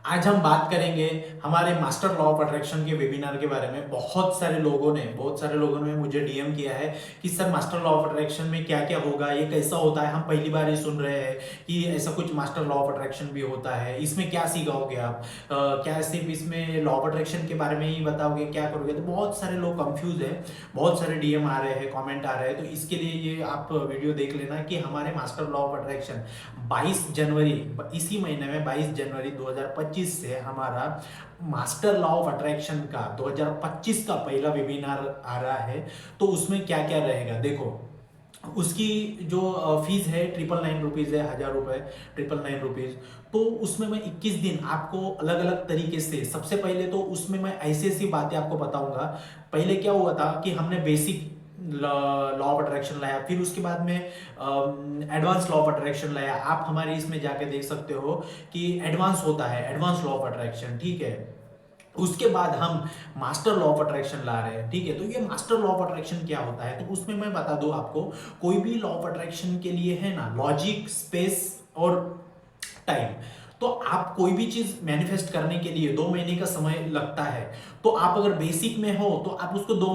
आज हम बात करेंगे हमारे मास्टर लॉ ऑफ अट्रैक्शन के वेबिनार के बारे में। बहुत सारे लोगों ने मुझे डीएम किया है कि sir master law of attraction में क्या क्या होगा, ये कैसा होता है, हम पहली बार ही सुन रहे हैं कि ऐसा कुछ मास्टर लॉ ऑफ अट्रैक्शन भी होता है, इसमें क्या सीखोगे आप, क्या सिर्फ इसमें लॉ ऑफ अट्रैक्शन के बारे में ही बताओगे, क्या करोगे। तो बहुत सारे लोग कंफ्यूज है, बहुत सारे डीएम आ रहे हैं, कमेंट आ रहे हैं। तो इसके लिए ये आप वीडियो देख लेना कि हमारे मास्टर लॉ ऑफ अट्रैक्शन 22 जनवरी, इसी महीने में 22 जनवरी 2025 से हमारा मास्टर लॉ ऑफ अट्रैक्शन का 2025 का पहला वेबिनार आ रहा है। तो उसमें क्या क्या रहेगा देखो। उसकी जो फीस है 999 रुपीज़ है, 1000 रुपये, 999 रुपीज़। तो उसमें मैं 21 दिन आपको अलग अलग तरीके से, सबसे पहले तो उसमें मैं ऐसी ऐसी बातें आपको बताऊंगा। पहले क्या हुआ था कि हमने बेसिक लॉ ऑफ अट्रैक्शन लाया, फिर उसके बाद में एडवांस लॉ ऑफ अट्रैक्शन लाया। आप हमारे इसमें जाके देख सकते हो कि एडवांस होता है, एडवांस लॉ ऑफ अट्रैक्शन, ठीक है। उसके बाद हम मास्टर लॉ ऑफ अट्रैक्शन ला रहे हैं, ठीक है। तो ये मास्टर लॉ ऑफ अट्रैक्शन क्या होता है, तो उसमें मैं बता दूं आपको। कोई भी लॉ ऑफ अट्रैक्शन के लिए है ना, लॉजिक, स्पेस और टाइम। तो आप कोई भी चीज मैनिफेस्ट करने के लिए 2 महीने का समय लगता है। तो आप अगर बेसिक में हो तो आप उसको 2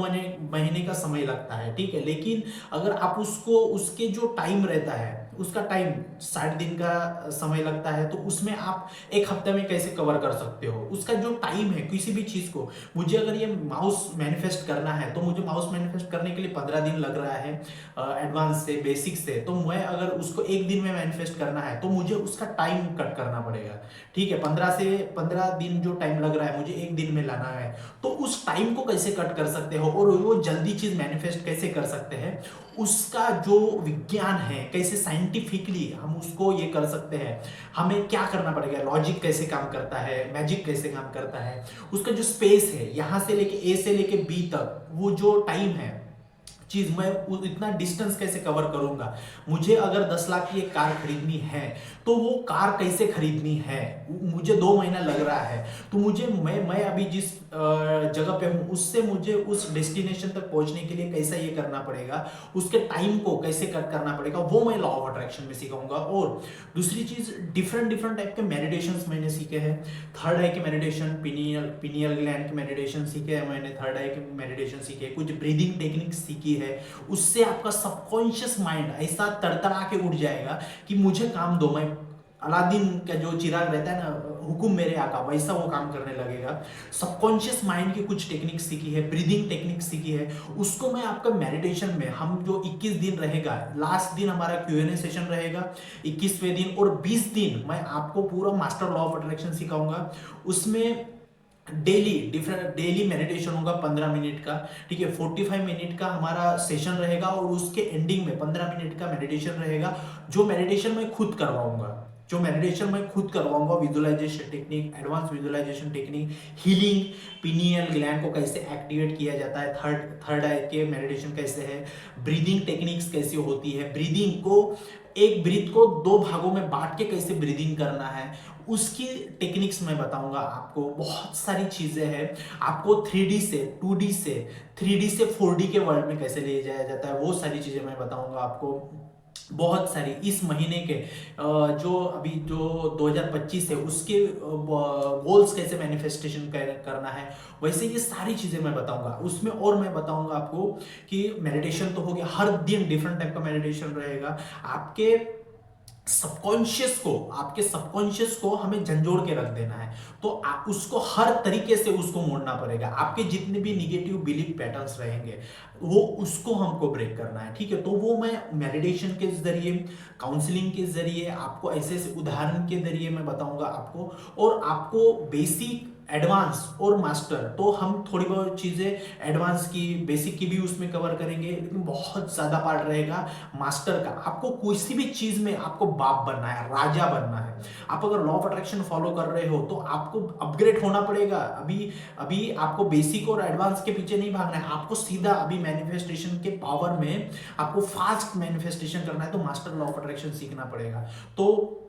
महीने का समय लगता है, ठीक है। लेकिन अगर आप उसको, उसके जो टाइम रहता है, उसका टाइम 60 दिन का समय लगता है, तो उसमें आप एक हफ्ते में कैसे कवर कर सकते हो। उसका जो टाइम है किसी भी चीज को, मुझे अगर ये माउस मैनिफेस्ट करना है तो मुझे माउस मैनिफेस्ट करने के लिए 15 दिन लग रहा है एडवांस से, बेसिक से। तो मैं अगर उसको एक दिन में मैनिफेस्ट करना है तो मुझे उसका टाइम कट करना पड़ेगा, ठीक है। 15 दिन जो टाइम लग रहा है मुझे एक दिन में लाना है। तो उस टाइम को कैसे कट कर सकते हो और वो जल्दी चीज मैनिफेस्ट कैसे कर सकते हैं, उसका जो विज्ञान है, कैसे साइंटिफिकली हम उसको ये कर सकते हैं, हमें क्या करना पड़ेगा, लॉजिक कैसे काम करता है, मैजिक कैसे काम करता है, उसका जो स्पेस है यहां से लेके ए से लेके बी तक, वो जो टाइम है चीज, मैं इतना डिस्टेंस कैसे कवर करूंगा। मुझे अगर 10 लाख की एक कार खरीदनी है तो वो कार कैसे खरीदनी है, मुझे 2 महीना लग रहा है। तो मुझे, मैं अभी जिस जगह पे हूं उससे मुझे उस डेस्टिनेशन तक पहुंचने के लिए कैसा ये करना पड़ेगा, उसके टाइम को कैसे कट करना पड़ेगा, वो मैं लॉ ऑफ अट्रैक्शन में सिखाऊंगा। और दूसरी चीज, डिफरेंट डिफरेंट टाइप के मेडिटेशन मैंने सीखे हैं। थर्ड आई के मेडिटेशन, पिनियल ग्लैंड के मेडिटेशन सीखे हैं मैंने, थर्ड आई के मेडिटेशन सीखे, कुछ ब्रीदिंग टेक्निक सीखी है। उससे आपका सबकॉन्शियस माइंड ऐसा तड़तड़ा के उठ जाएगा कि मुझे काम दो, मैं अलादीन का जो चिराग रहता है ना, हुकुम मेरे आका, वैसा वो काम करने लगेगा। सबकॉन्शियस माइंड की कुछ टेक्निक सीखी है, ब्रीदिंग टेक्निक सीखी है। उसको मैं आपका मेडिटेशन में, हम जो 21 दिन रहेगा, लास्ट दिन हमारा क्यूएनए सेशन रहेगा 21वें दिन, और 20 दिन मैं आपको पूरा मास्टर लॉ ऑफ अट्रैक्शन सिखाऊंगा। उसमें डेली मेडिटेशन होगा 15 मिनट का, ठीक है। 45 मिनट का हमारा सेशन रहेगा और उसके एंडिंग में 15 मिनट का मेडिटेशन रहेगा, जो मेडिटेशन मैं खुद करवाऊंगा, visualisation technique, advance visualisation technique, healing, pineal gland को कैसे एक्टिवेट किया जाता है, थर्ड आई के मेडिटेशन कैसे है, ब्रीदिंग टेक्निक्स कैसी होती है, ब्रीदिंग को, एक ब्रीथ को 2 भागों में बांट के कैसे ब्रीदिंग करना है, उसकी टेक्निक्स मैं बताऊंगा आपको। बहुत सारी चीजें हैं। आपको 3D से 2D से 3D से 4D के वर्ल्ड में कैसे ले जाया जाता है, वो सारी चीजें मैं बताऊंगा आपको। बहुत सारी इस महीने के जो अभी जो 2025 है उसके गोल्स कैसे मैनिफेस्टेशन करना है, वैसे ये सारी चीजें मैं बताऊंगा उसमें। और मैं बताऊंगा आपको कि मेडिटेशन तो हो गया, हर दिन डिफरेंट टाइप का मेडिटेशन रहेगा। आपके सबकॉन्शियस को हमें झंझोड़ के रख देना है। तो उसको हर तरीके से उसको मोड़ना पड़ेगा। आपके जितने भी निगेटिव बिलीफ पैटर्न्स रहेंगे वो, उसको हमको ब्रेक करना है, ठीक है। तो वो मैं मेडिटेशन के जरिए, काउंसलिंग के जरिए, आपको ऐसे ऐसे उदाहरण के जरिए मैं बताऊंगा आपको। और आपको बेसिक, एडवांस और मास्टर, तो हम थोड़ी बहुत चीजें एडवांस की, बेसिक की भी उसमें कवर करेंगे, लेकिन बहुत ज्यादा पार्ट रहेगा मास्टर का। आपको किसी भी चीज में आपको बाप बनना है, राजा बनना है। आप अगर लॉ ऑफ अट्रैक्शन फॉलो कर रहे हो तो आपको अपग्रेड होना पड़ेगा। अभी अभी आपको बेसिक और एडवांस के पीछे नहीं भागना है, आपको सीधा अभी मैनिफेस्टेशन के पावर में आपको फास्ट मैनिफेस्टेशन करना है, तो मास्टर लॉ ऑफ अट्रैक्शन सीखना पड़ेगा। तो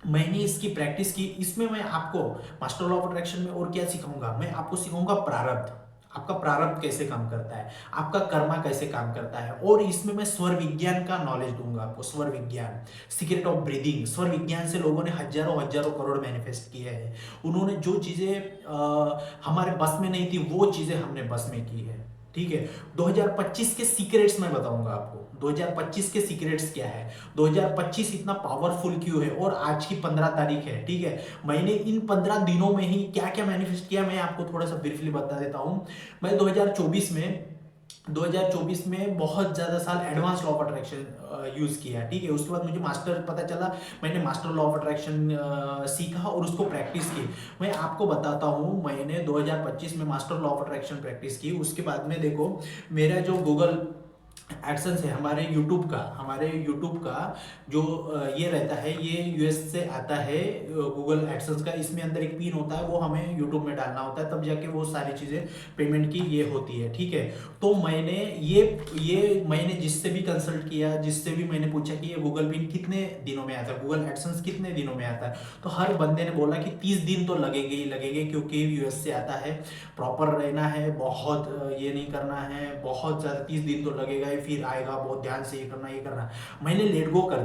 मैंने इसकी प्रैक्टिस की। इसमें मैं आपको मास्टर लॉ ऑफ अट्रैक्शन में और क्या सिखाऊंगा, मैं आपको सिखाऊंगा प्रारब्ध। आपका प्रारब्ध कैसे काम करता है, आपका कर्मा कैसे काम करता है। और इसमें मैं स्वर विज्ञान का नॉलेज दूंगा आपको, स्वर विज्ञान, सीक्रेट ऑफ ब्रीदिंग। स्वर विज्ञान से लोगों ने हजारों हजारों करोड़ मैनिफेस्ट किए हैं। उन्होंने जो चीजें हमारे बस में नहीं थी वो चीजें हमने बस में की है। ठीक है, 2025 के सीक्रेट्स मैं बताऊंगा आपको। 2025 के सीक्रेट्स क्या है, 2025 इतना पावरफुल क्यों है, और आज की 15 तारीख है। ठीक है, मैंने इन 15 दिनों में ही क्या क्या मैनिफेस्ट किया मैं आपको थोड़ा सा ब्रीफली बता देता हूं। मैं 2024 में बहुत ज्यादा साल advance law of attraction use किया। ठीक है, उसके बाद मुझे मास्टर पता चला, मैंने मास्टर लॉ ऑफ अट्रैक्शन सीखा और उसको प्रैक्टिस की। मैं आपको बताता हूँ, मैंने 2025 में master law of attraction practice की। उसके बाद में देखो, मेरा जो गूगल एडसेंस है, हमारे यूट्यूब का जो ये रहता है, ये यूएस से आता है गूगल एडसेंस का। इसमें अंदर एक पिन होता है, वो हमें यूट्यूब में डालना होता है, तब जाके वो सारी चीज़ें पेमेंट की ये होती है। ठीक है, तो मैंने ये मैंने जिससे भी कंसल्ट किया, जिससे भी मैंने पूछा कि ये गूगल पिन कितने दिनों में आता है, गूगल एडसेंस कितने दिनों में आता है, तो हर बंदे ने बोला कि 30 दिन तो लगेंगे ही लगेंगे, क्योंकि यूएस से आता है, प्रॉपर रहना है, बहुत ये नहीं करना है, बहुत ज़्यादा 30 दिन तो लगेगा ही, फिर आएगा, बहुत ध्यान से ये करना। मैंने लेट गो कर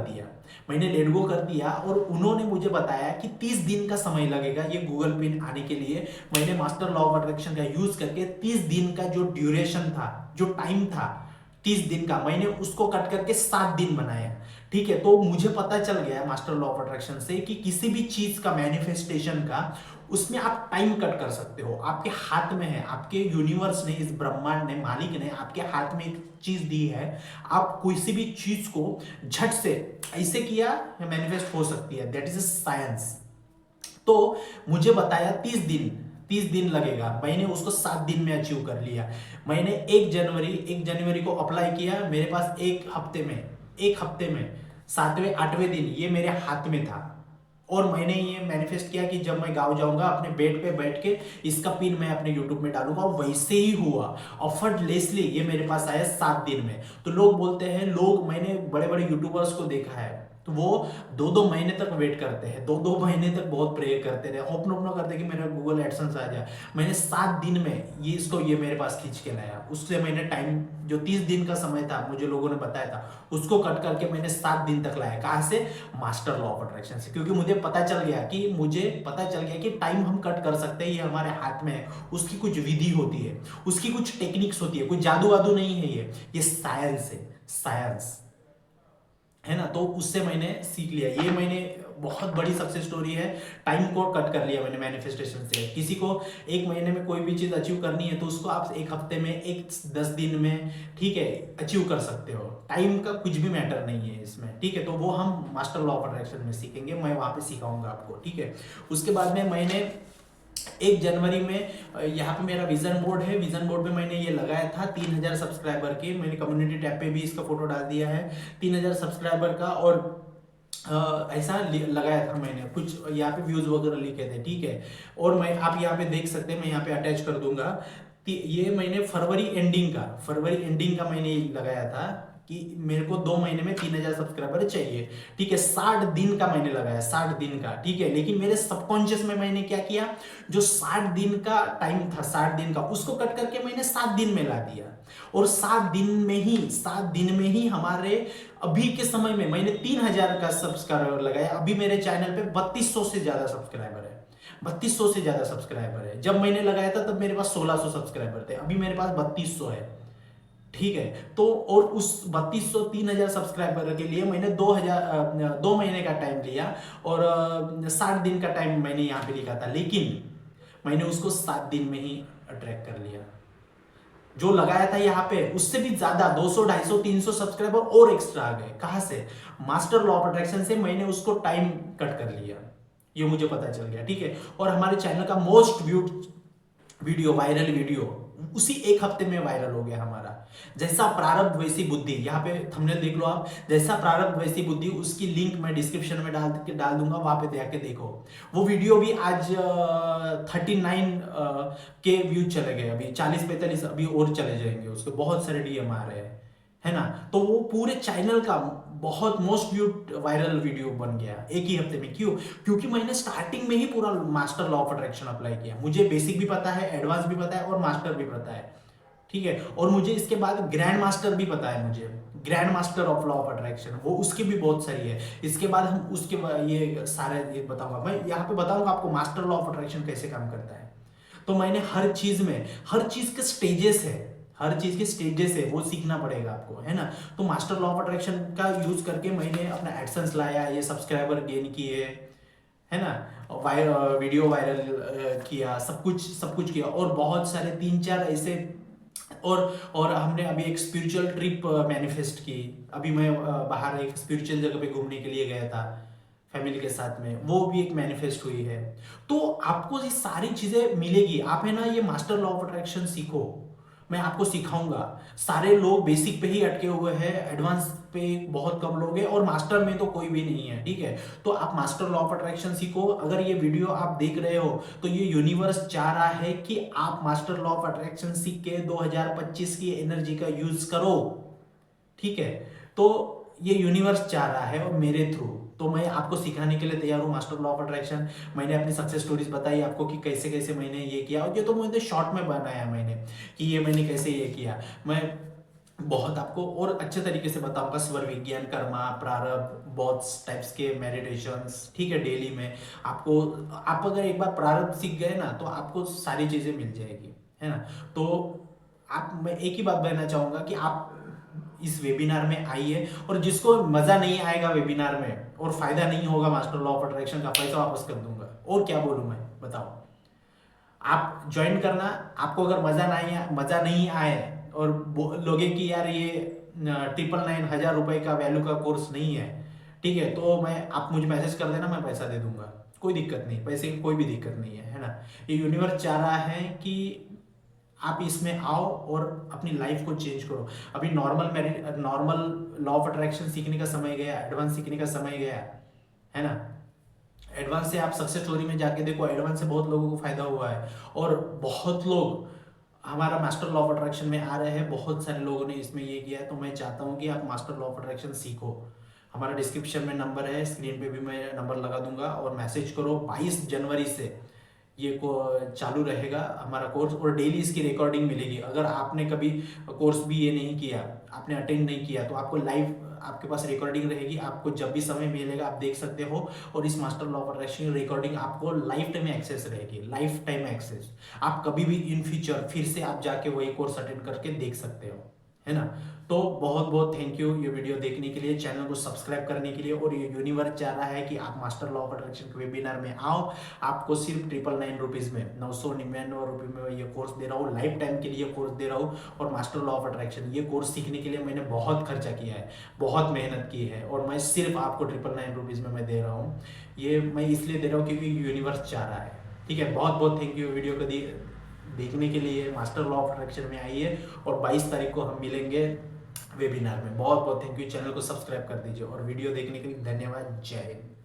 दिया और उन्होंने मुझे बताया कि 30 दिन का समय लगेगा ये गूगल पिन आने के लिए। मैंने मास्टर लॉ ऑफ अट्रैक्शन का यूज करके 30 दिन का जो ड्यूरेशन था, जो टाइम था 30 दिन का, मैंने उसको कट करके 7 दिन बनाया। ठीक है, तो मुझे पता चल गया मास्टर लॉ ऑफ अट्रैक्शन से कि किसी भी चीज का मैनिफेस्टेशन का, उसमें आप टाइम कट कर सकते हो। आपके हाथ में है, आपके यूनिवर्स ने, इस ब्रह्मांड ने, मालिक ने आपके हाथ में एक चीज दी है। आप किसी भी चीज को झट से ऐसे किया मैनिफेस्ट हो सकती है, दैट इज अ साइंस। तो मुझे बताया 30 दिन लगेगा, मैंने उसको 7 दिन में अचीव कर लिया। मैंने 1 जनवरी को अप्लाई किया, मेरे पास एक हफ्ते में 7वें 8वें दिन ये मेरे हाथ में था। और मैंने ये मैनिफेस्ट किया कि जब मैं गाँव जाऊंगा, अपने बेड पे बैठ के इसका पिन मैं अपने यूट्यूब में डालूंगा, और वैसे ही हुआ। ऑफर्टलेसली ये मेरे पास आया 7 दिन में। तो लोग बोलते हैं, मैंने बड़े बड़े यूट्यूबर्स को देखा है, तो वो 2-2 महीने तक वेट करते हैं, 2-2 महीने तक बहुत प्रे करते रहे, ओपन करते कि मेरा गूगल एडसेंस आ जाए। मैंने 7 दिन में ये मेरे पास खींच के लाया। उससे मैंने टाइम, जो 30 दिन का समय था मुझे लोगों ने बताया था, उसको कट करके मैंने 7 दिन तक लाया। कहाँ से? मास्टर लॉ ऑफ अट्रैक्शन से। क्योंकि मुझे पता चल गया कि टाइम हम कट कर सकते हैं, ये हमारे हाथ में है। उसकी कुछ विधि होती है, उसकी कुछ टेक्निक्स होती है, कोई जादू वादू नहीं है, ये साइंस है, साइंस है ना। तो उससे मैंने सीख लिया। ये मैंने बहुत बड़ी सक्सेस स्टोरी है, टाइम को कट कर लिया मैंने मैनिफेस्टेशन से। किसी को 1 महीने में कोई भी चीज अचीव करनी है, तो उसको आप 1 हफ्ते में, 10 दिन में, ठीक है, अचीव कर सकते हो। टाइम का कुछ भी मैटर नहीं है इसमें। ठीक है, तो वो हम मास्टर लॉ ऑफ अट्रैक्शन में सीखेंगे, मैं वहां पे सिखाऊंगा आपको। ठीक है, उसके बाद में मैंने 1 जनवरी में, यहाँ पे मेरा विजन बोर्ड है, विजन बोर्ड पे मैंने ये लगाया था 3000 सब्सक्राइबर के। मैंने कम्युनिटी टैब पे भी इसका फोटो डाल दिया है, 3000 सब्सक्राइबर का। और ऐसा लगाया था मैंने, कुछ यहाँ पे व्यूज वगैरह लिखे थे। ठीक है, और आप यहाँ पे देख सकते हैं, मैं यहाँ पे अटैच कर दूंगा कि ये मैंने फरवरी एंडिंग का मैंने लगाया था कि मेरे को 2 महीने में 3000 सब्सक्राइबर चाहिए। ठीक है, 60 दिन का मैंने लगाया, 60 दिन का। ठीक है, लेकिन मेरे सबकॉन्शियस में मैंने क्या किया, जो 60 दिन का टाइम था, 60 दिन का, उसको कट करके मैंने 7 दिन में ला दिया। और 7 दिन में ही हमारे अभी के समय में मैंने 3000 का सब्सक्राइबर लगाया। अभी मेरे चैनल पे 3200 से ज्यादा सब्सक्राइबर है, 3200 से ज्यादा सब्सक्राइबर है। जब मैंने लगाया था तब मेरे पास 1600 सब्सक्राइबर थे, अभी मेरे पास 3200 है। ठीक है, तो और उस 3200 3000 सब्सक्राइबर के लिए मैंने 2 महीने का टाइम लिया, और 60 दिन का टाइम मैंने यहाँ पे लिखा था, लेकिन मैंने उसको 7 दिन में ही अट्रैक्ट कर लिया। जो लगाया था यहाँ पे उससे भी ज्यादा 200 250 300 सब्सक्राइबर और एक्स्ट्रा आ गए। कहां से? मास्टर लॉ ऑफ अट्रैक्शन से मैंने उसको टाइम कट कर लिया, ये मुझे पता चल गया। ठीक है, और हमारे चैनल का most viewed video, viral video उसी 1 हफ्ते में वायरल हो गया हमारा। जैसा प्रारब्ध वैसी बुद्धि, यहाँ पे थंबनेल देख लो आप, जैसा प्रारब्ध वैसी बुद्धि, उसकी लिंक मैं डिस्क्रिप्शन में डाल दूंगा, वहां पे जाके देखो। वो वीडियो भी आज 39 के व्यूज चले गए, अभी 40-45 अभी और चले जाएंगे उसके, बहुत सारे डीएम आ रहे हैं, है ना। तो वो पूरे चैनल का बहुत मोस्ट व्यूड वायरल वीडियो बन गया एक ही हफ्ते में। क्यों? क्योंकि मैंने स्टार्टिंग में ही पूरा master law of attraction apply किया। मुझे बेसिक भी पता है, एडवांस भी पता है और मास्टर भी पता है, ठीक है। और मुझे इसके बाद ग्रैंड मास्टर भी पता है, मुझे grand master of law of attraction, वो उसकी भी बहुत सारी है। इसके बाद हम उसके ये सारे ये बताऊंगा मैं यहाँ पे, बताऊंगा आपको मास्टर लॉ ऑफ अट्रैक्शन कैसे काम करता है। तो मैंने हर चीज में, हर चीज के स्टेजेस है, हर चीज के स्टेजेस है, वो सीखना पड़ेगा आपको, है ना। तो मास्टर लॉ ऑफ अट्रैक्शन का यूज करके मैंने अपना एडसेंस लाया, ये सब्सक्राइबर गेन किए, है ना, वीडियो वायरल किया, सब कुछ किया। और बहुत सारे 3-4 ऐसे और हमने अभी एक स्पिरिचुअल ट्रिप मैनिफेस्ट की। अभी मैं बाहर एक स्पिरिचुअल जगह पे घूमने के लिए गया था फैमिली के साथ में, वो भी एक मैनिफेस्ट हुई है। तो आपको ये सारी चीजें मिलेगी। आप है ना ये मास्टर लॉ ऑफ अट्रैक्शन सीखो, मैं आपको सिखाऊंगा। सारे लोग बेसिक पे ही अटके हुए हैं, एडवांस पे बहुत कम लोग हैं और मास्टर में तो कोई भी नहीं है, ठीक है। तो आप मास्टर लॉ ऑफ अट्रैक्शन सीखो। अगर ये वीडियो आप देख रहे हो तो ये यूनिवर्स चाह रहा है कि आप मास्टर लॉ ऑफ अट्रैक्शन सीख के 2025 की एनर्जी का यूज करो, ठीक है। तो ये यूनिवर्स चाह रहा है और मेरे थ्रू, तो मैं आपको सिखाने के लिए तैयार हूँ मास्टर लॉ ऑफ अट्रैक्शन। मैंने अपनी सक्सेस स्टोरीज बताई आपको कि कैसे कैसे मैंने ये किया, और ये तो मुझे शॉर्ट में बनाया मैंने कि ये मैंने कैसे ये किया। मैं बहुत आपको और अच्छे तरीके से बताऊंगा, स्वर विज्ञान, कर्मा, प्रारब्ध, बहुत टाइप्स के मेडिटेशंस, ठीक है, डेली में आपको। आप अगर एक बार प्रारब्ध सीख गए ना तो आपको सारी चीजें मिल जाएगी, है ना। तो आप, मैं एक ही बात कहना चाहूंगा कि आप इस वेबिनार में आइए, और जिसको मजा नहीं आएगा वेबिनार में और फायदा नहीं होगा मास्टर लॉ ऑफ अट्रैक्शन का, पैसा वापस कर दूंगा। और क्या बोलूं मैं, बताओ। आप ज्वाइन करना, आपको अगर मजा नहीं आए और लोगे कि यार ये 999 रुपए का वैल्यू का कोर्स नहीं है, ठीक है, तो आप मुझे मैसेज कर देना, मैं पैसा दे दूंगा, कोई दिक्कत नहीं, पैसे की कोई भी दिक्कत नहीं है ना। ये यूनिवर्स चाह रहा है कि आप इसमें आओ और अपनी लाइफ को चेंज करो। अभी नॉर्मल लॉ ऑफ अट्रैक्शन सीखने का समय गया, एडवांस सीखने का समय गया, है ना। एडवांस से आप सक्सेस स्टोरी में जाके देखो, एडवांस से बहुत लोगों को फायदा हुआ है और बहुत लोग हमारा मास्टर लॉ ऑफ अट्रैक्शन में आ रहे हैं। बहुत सारे लोगों ने इसमें ये किया है। तो मैं चाहता हूँ कि आप मास्टर लॉ ऑफ अट्रैक्शन सीखो। हमारा डिस्क्रिप्शन में नंबर है, स्क्रीन पे भी मैं नंबर लगा दूंगा, और मैसेज करो। 22 जनवरी से ये चालू रहेगा हमारा कोर्स, और डेली इसकी रिकॉर्डिंग मिलेगी। अगर आपने कभी कोर्स भी ये नहीं किया, आपने अटेंड नहीं किया, तो आपको लाइव आपके पास रिकॉर्डिंग रहेगी। आपको जब भी समय मिलेगा आप देख सकते हो, और इस master law of attraction recording आपको लाइफ टाइम एक्सेस रहेगी, लाइफ टाइम एक्सेस। आप कभी भी इन फ्यूचर फिर से आप जाके वही कोर्स अटेंड करके देख सकते हो, है ना। तो बहुत बहुत थैंक यू ये वीडियो देखने के लिए, चैनल को सब्सक्राइब करने के लिए। और ये यूनिवर्स चाह रहा है कि आप मास्टर लॉ ऑफ अट्रैक्शन के वेबिनार में आओ। आपको सिर्फ 999 रुपीज़ में, 999 रुपये में ये कोर्स दे रहा हूँ, लाइफ टाइम के लिए कोर्स दे रहा हूँ। और मास्टर लॉ ऑफ अट्रैक्शन ये कोर्स सीखने के लिए मैंने बहुत खर्चा किया है, बहुत मेहनत की है, और मैं सिर्फ आपको 999 रुपीज़ में मैं दे रहा हूँ। ये मैं इसलिए दे रहा हूँ क्योंकि यूनिवर्स चाह रहा है, ठीक है। बहुत बहुत थैंक यू वीडियो को देखने के लिए। मास्टर लॉ ऑफ अट्रैक्शन में आइए, और 22 तारीख को हम मिलेंगे वेबिनार में। बहुत बहुत थैंक यू। चैनल को सब्सक्राइब कर दीजिए, और वीडियो देखने के लिए धन्यवाद। जय हिंद।